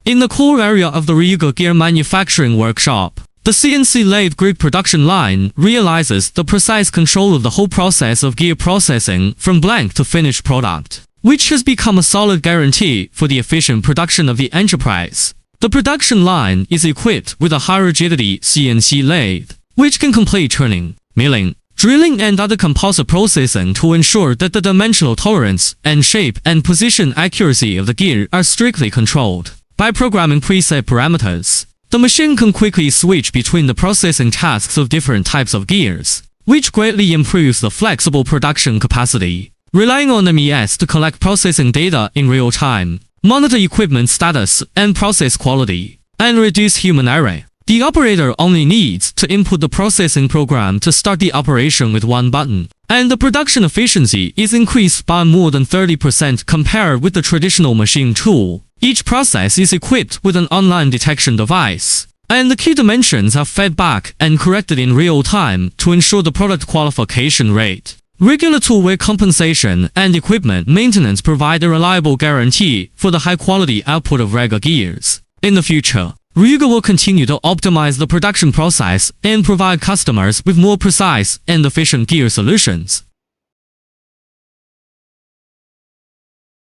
In the core area of the RIUGOR gear manufacturing workshop, the CNC lathe grid production line realizes the precise control of the whole process of gear processing from blank to finished product, which has become a solid guarantee for the efficient production of the enterprise. The production line is equipped with a high-rigidity CNC lathe, which can complete turning, milling, drilling and other composite processing to ensure that the dimensional tolerance and shape and position accuracy of the gear are strictly controlled. By programming preset parameters, the machine can quickly switch between the processing tasks of different types of gears, which greatly improves the flexible production capacity. Relying on MES to collect processing data in real time, monitor equipment status and process quality, and reduce human error. The operator only needs to input the processing program to start the operation with one button, and the production efficiency is increased by more than 30% compared with the traditional machine tool. Each process is equipped with an online detection device, and the key dimensions are fed back and corrected in real time to ensure the product qualification rate. Regular tool wear compensation and equipment maintenance provide a reliable guarantee for the high-quality output of RIUGOR gears. In the future, RIUGOR will continue to optimize the production process and provide customers with more precise and efficient gear solutions.